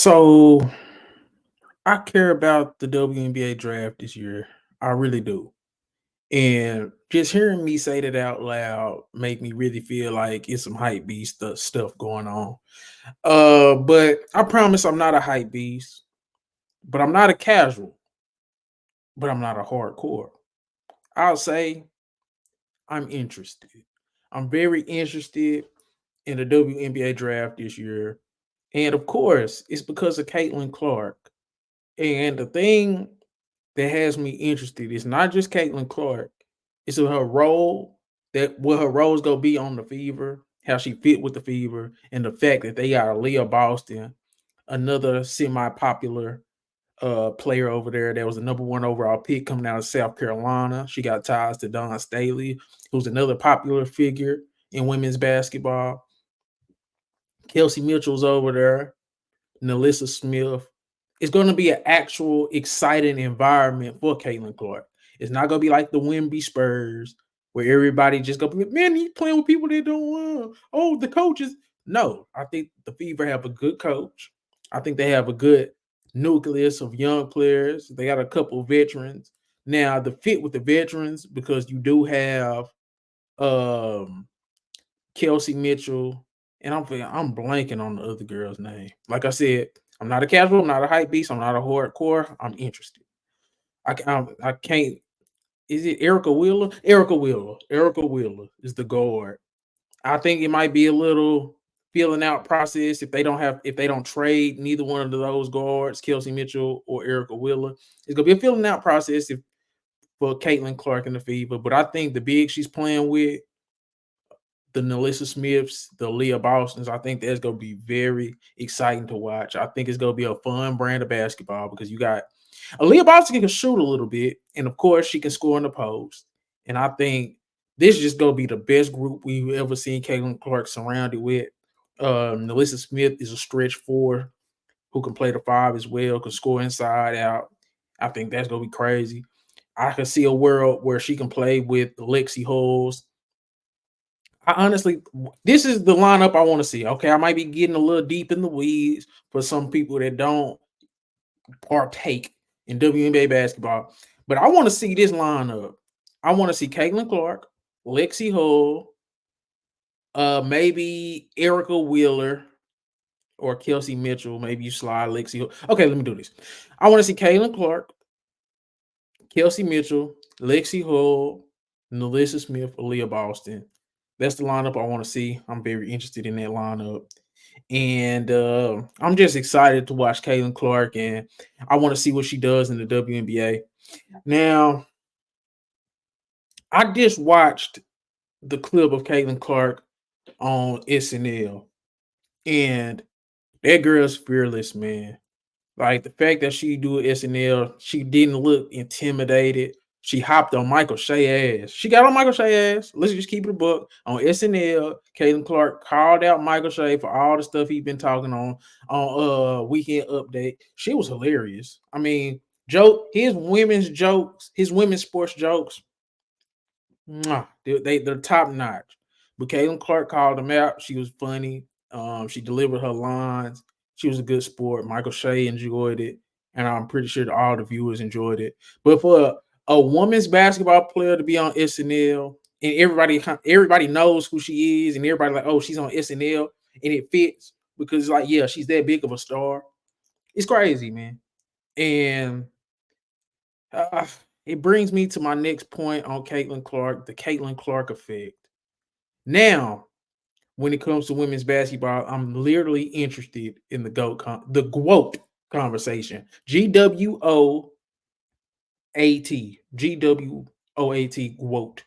So I care about the WNBA draft this year. I really do. And just hearing me say that out loud make me really feel like it's some hype beast stuff going on. But I promise I'm not a hype beast, but I'm not a casual, but I'm not a hardcore. I'll say I'm interested. I'm very interested in the WNBA draft this year. And of course, it's because of Caitlin Clark. And the thing that has me interested is not just Caitlin Clark, it's her role, that what her role is gonna be on the Fever, how she fit with the Fever, and the fact that they got a Leah Boston, another semi-popular player over there that was the number one overall pick coming out of South Carolina. She got ties to Don Staley, who's another popular figure in women's basketball. Kelsey Mitchell's over there. Nalissa Smith. It's going to be an actual exciting environment for Caitlin Clark. It's not going to be like the Wimby Spurs where everybody just go, man, he's playing with people that don't want. Oh, the coaches. No, I think the Fever have a good coach. I think they have a good nucleus of young players. They got a couple veterans. Now, the fit with the veterans, because you do have um Kelsey Mitchell, and I'm blanking on the other girl's name. Like I said, I'm not a casual, I'm not a hype beast, I'm not a hardcore. I'm interested. I can't. Is it Erica Wheeler? Erica Wheeler. Erica Wheeler is the guard. I think it might be a little feeling out process if they don't trade neither one of those guards, Kelsey Mitchell or Erica Wheeler. It's gonna be a feeling out process for Caitlin Clark and the Fever. But I think the big she's playing with the Nalissa Smiths, the Leah Bostons. I think that's going to be very exciting to watch. I think it's going to be a fun brand of basketball because you got Leah Boston can shoot a little bit, and of course she can score in the post. And I think this is just going to be the best group we've ever seen Caitlin Clark surrounded with. Nalissa Smith is a stretch four who can play the five as well, can score inside out. I think that's going to be crazy. I can see a world where she can play with Lexi Hulls. I honestly, this is the lineup I want to see. Okay, I might be getting a little deep in the weeds for some people that don't partake in WNBA basketball, but I want to see this lineup. I want to see Caitlin Clark, Lexi Hull, maybe Erica Wheeler or Kelsey Mitchell. Maybe you slide Lexi Hull. Okay, let me do this. I want to see Caitlin Clark, Kelsey Mitchell, Lexi Hull, Nalissa Smith, or Leah Boston. That's the lineup I want to see. I'm very interested in that lineup. And I'm just excited to watch Caitlin Clark, and I want to see what she does in the WNBA. Now, I just watched the clip of Caitlin Clark on SNL, and that girl's fearless, man. Like the fact that she do SNL, she didn't look intimidated. She hopped on Michael Shea ass. She got on Michael Shea ass. Let's just keep it a book. On SNL, Caitlin Clark called out Michael Shea for all the stuff he'd been talking on Weekend Update. She was hilarious. I mean, his women's jokes, his women's sports jokes, they're top notch. But Caitlin Clark called them out. She was funny. She delivered her lines. She was a good sport. Michael Shea enjoyed it, and I'm pretty sure that all the viewers enjoyed it. But for a women's basketball player to be on SNL, and everybody knows who she is, and everybody like, oh, she's on SNL, and it fits because like, yeah, she's that big of a star. It's crazy, man. And uh, it brings me to my next point on Caitlin Clark, the Caitlin Clark effect. Now, when it comes to women's basketball, I'm literally interested in the GWOAT conversation. GWOAT, GWOAT,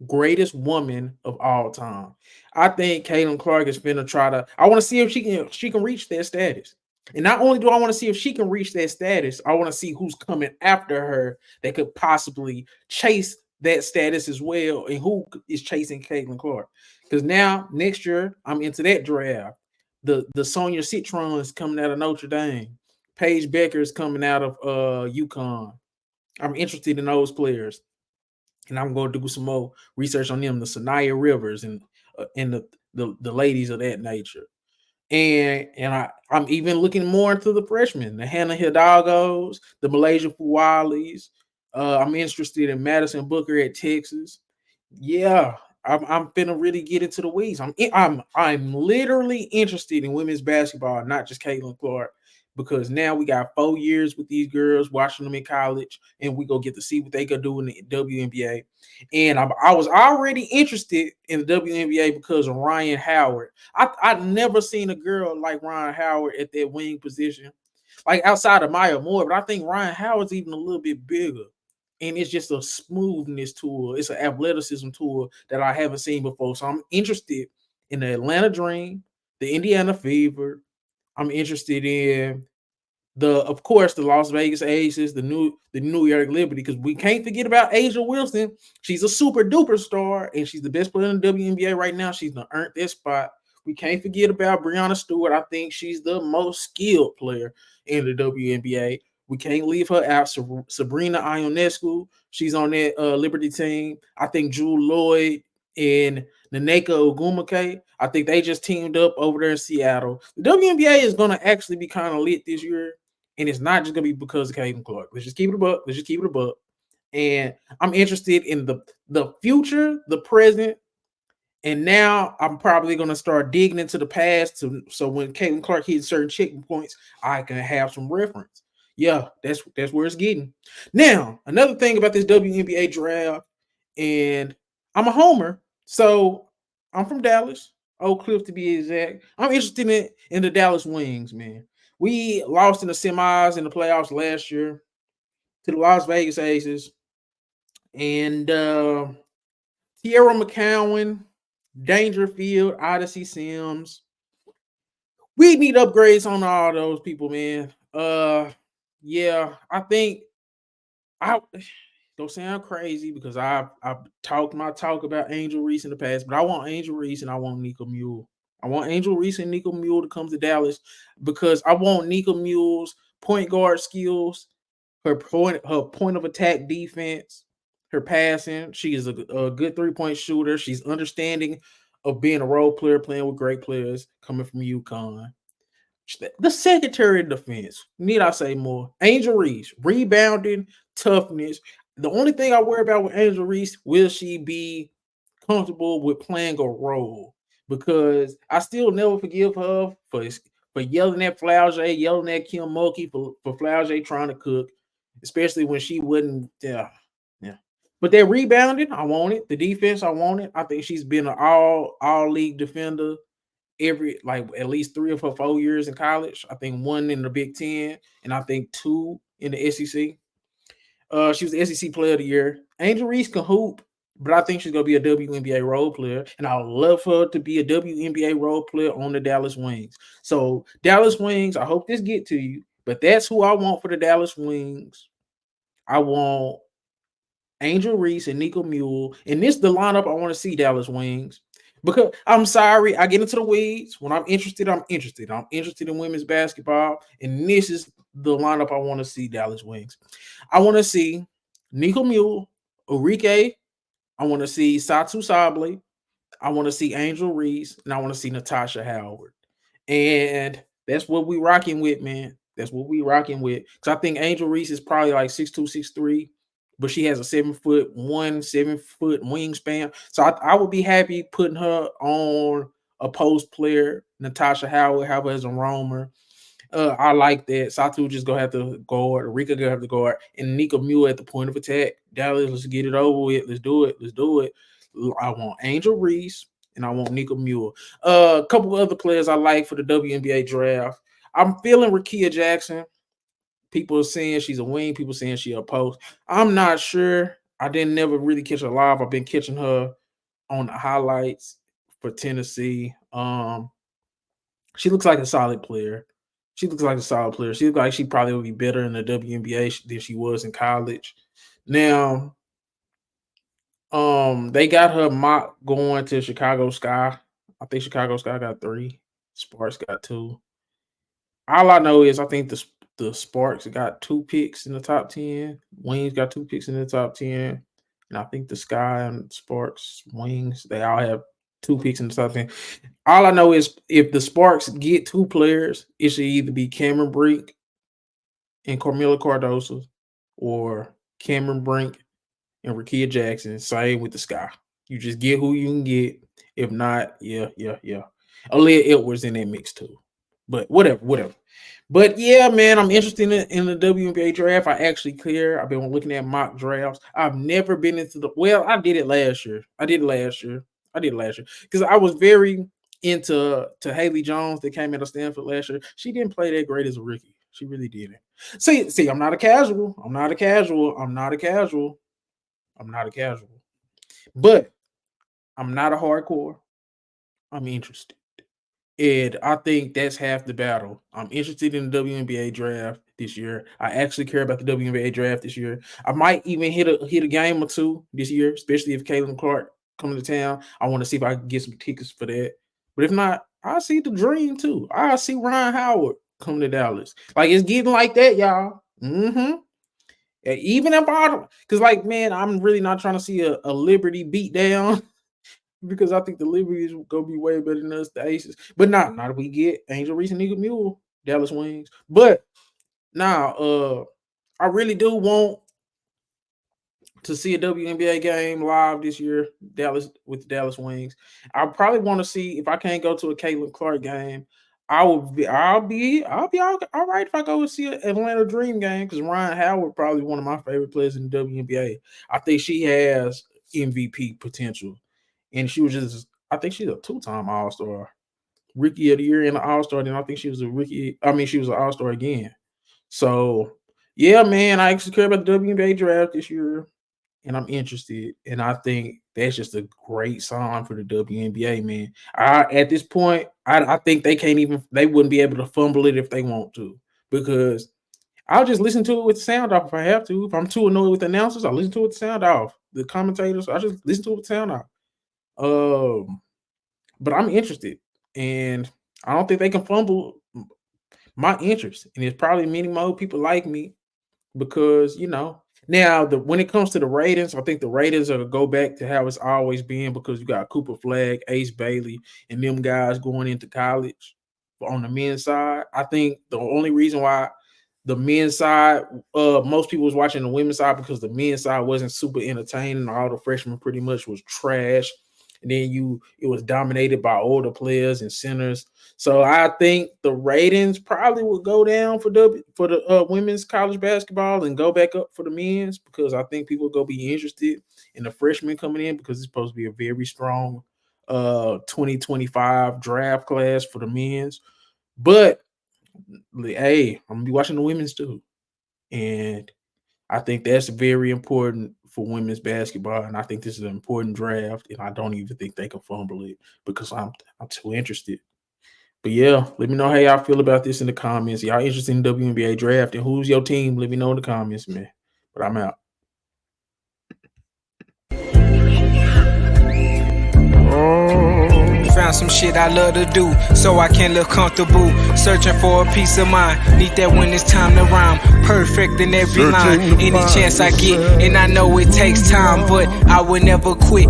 greatest woman of all time. I think Caitlin Clark is finna try to. I want to see if she can reach that status. And not only do I want to see if she can reach that status, I want to see who's coming after her that could possibly chase that status as well, and who is chasing Caitlin Clark. Because now next year I'm into that draft. The Sonia Citron is coming out of Notre Dame. Paige Becker is coming out of UConn. I'm interested in those players, and I'm going to do some more research on them. The Sanaya Rivers and the ladies of that nature. And I'm even looking more into the freshmen, the Hannah Hidalgos, the Malaysia Fuwalis. I'm interested in Madison Booker at Texas. Yeah, I'm finna really get into the weeds. I'm literally interested in women's basketball, not just Caitlin Clark, because now we got 4 years with these girls, watching them in college, and we go get to see what they could do in the WNBA. And I was already interested in the WNBA because of Ryan Howard. I've never seen a girl like Ryan Howard at that wing position, like outside of Maya Moore, but I think Ryan Howard's even a little bit bigger. And it's just a smoothness tool. It's an athleticism tool that I haven't seen before. So I'm interested in the Atlanta Dream, the Indiana Fever. I'm interested in of course, the Las Vegas Aces, the New York Liberty, because we can't forget about Asia Wilson. She's a super duper star, and she's the best player in the WNBA right now. She's gonna earn that spot. We can't forget about Breonna Stewart. I think she's the most skilled player in the WNBA. We can't leave her out. Sabrina Ionescu, she's on that Liberty team. I think Drew Lloyd and Naneka Ogumake, I think they just teamed up over there in Seattle. The WNBA is going to actually be kind of lit this year, and it's not just gonna be because of Caden Clark. Let's just keep it a buck. Let's just keep it a buck. And I'm interested in the future, the present, and now I'm probably gonna start digging into the past so when Caitlin Clark hits certain checking points, I can have some reference. Yeah, that's where it's getting. Now, another thing about this WNBA draft, and I'm a homer, so I'm from Dallas, Oak Cliff to be exact. I'm interested in the Dallas Wings, man. We lost in the semis in the playoffs last year to the Las Vegas Aces, and Tierra McCowan, Dangerfield, Odyssey Sims. We need upgrades on all those people, man. Yeah, I think I don't sound crazy because I've talked my talk about Angel Reese in the past, but I want Angel Reese and I want Nico Mule. I want Angel Reese and Nico Mule to come to Dallas because I want Nico Mule's point guard skills, her point of attack defense, her passing. She is a good 3-point shooter. She's understanding of being a role player, playing with great players coming from UConn. The secretary of defense, need I say more? Angel Reese, rebounding, toughness. The only thing I worry about with Angel Reese, will she be comfortable with playing a role? Because I still never forgive her for yelling at Flau'jae, yelling at Kim Mulkey for Flau'jae trying to cook, especially when she wouldn't. Yeah, yeah. But that rebounding, I want it. The defense, I want it. I think she's been an all league defender every like at least 3 of her 4 years in college. I think one in the Big Ten, and I think two in the SEC. She was the SEC Player of the Year. Angel Reese can hoop, but I think she's gonna be a WNBA role player, and I would love for her to be a WNBA role player on the Dallas Wings. So Dallas Wings, I hope this get to you, but that's who I want for the Dallas Wings. I want Angel Reese and Nico Mule. And this is the lineup I want to see Dallas Wings. Because I'm sorry, I get into the weeds. When I'm interested, I'm interested. I'm interested in women's basketball. And this is the lineup I want to see Dallas Wings. I want to see Nico Mule, Urike. I want to see Satu Sable. I want to see Angel Reese. And I want to see Natasha Howard. And that's what we rocking with, man. That's what we rocking with. Because I think Angel Reese is probably like 6'2", 6'3", but she has a 7'1", 7 foot wingspan. So I would be happy putting her on a post player, Natasha Howard, have her as a roamer. I like that. Satu just gonna have to guard, Rika gonna have to guard, and Nika Mule at the point of attack. Dallas, let's get it over with. Let's do it. Let's do it. I want Angel Reese and I want Nika Mule. A couple of other players I like for the WNBA draft. I'm feeling Rakia Jackson. People are saying she's a wing. People saying she a post. I'm not sure. I didn't never really catch her live. I've been catching her on the highlights for Tennessee. She looks like a solid player. She looks like a solid player. She looks like she probably would be better in the WNBA than she was in college. Now, they got her mock going to Chicago Sky. I think Chicago Sky got 3. Sparks got 2. All I know is I think the Sparks got 2 picks in the top 10. Wings got 2 picks in the top 10. And I think the Sky and Sparks, Wings, they all have 2 picks in the top 10. All I know is if the Sparks get 2 players, it should either be Cameron Brink and Carmelo Cardoso or Cameron Brink and Rakia Jackson. Same with the Sky. You just get who you can get. If not, yeah. Aaliyah Edwards in that mix too. But whatever. But yeah, man, I'm interested in the WNBA draft. I actually care. I've been looking at mock drafts. I've never been into I did it last year. Because I was very into Haley Jones that came out of Stanford last year. She didn't play that great as a rookie. She really didn't. See, I'm not a casual. But I'm not a hardcore. I'm interested. And I think that's half the battle. I'm interested in the WNBA draft this year. I actually care about the WNBA draft this year. I might even hit a game or two this year, especially if Caitlin Clark comes to town. I want to see if I can get some tickets for that. But if not, I see the dream too. I see Ryan Howard coming to Dallas. Like it's getting like that, y'all. Even if because like, man, I'm really not trying to see a Liberty beat down. Because I think the Liberties will go be way better than us, the Aces. But not if we get Angel Reese and Nigga Mule, Dallas Wings. But now, I really do want to see a WNBA game live this year, Dallas with the Dallas Wings. I probably want to see if I can't go to a Caitlin Clark game. I'll be all right if I go and see an Atlanta Dream game because Ryan Howard probably one of my favorite players in the WNBA. I think she has MVP potential. And I think she's a 2-time All-Star, Rookie of the Year and an All-Star. Then I think she was she was an All-Star again. So, yeah, man, I actually care about the WNBA draft this year, and I'm interested. And I think that's just a great sign for the WNBA, man. At this point, I think they wouldn't be able to fumble it if they want to, because I'll just listen to it with the sound off if I have to. If I'm too annoyed with the announcers, I'll listen to it with the sound off. The commentators, I just listen to it with the sound off. But I'm interested, and I don't think they can fumble my interest. And it's probably many more people like me because now when it comes to the ratings, I think the ratings are gonna go back to how it's always been because you got Cooper Flagg, Ace Bailey, and them guys going into college on the men's side. I think the only reason why the men's side, most people was watching the women's side because the men's side wasn't super entertaining. All the freshmen pretty much was trash. And then it was dominated by older players and centers. So I think the ratings probably will go down for the women's college basketball and go back up for the men's because I think people will go be interested in the freshmen coming in because it's supposed to be a very strong 2025 draft class for the men's. But hey, I'm gonna be watching the women's too. And I think that's very important for women's basketball, and I think this is an important draft, and I don't even think they can fumble it because I'm too interested. But yeah, let me know how y'all feel about this in the comments. Y'all interested in WNBA draft, and who's your team? Let me know in the comments, man. But I'm out. Found some shit I love to do, so I can live comfortable. Searching for a peace of mind, need that when it's time to rhyme. Perfect in every line, any chance I get, and I know it takes time, but I will never quit.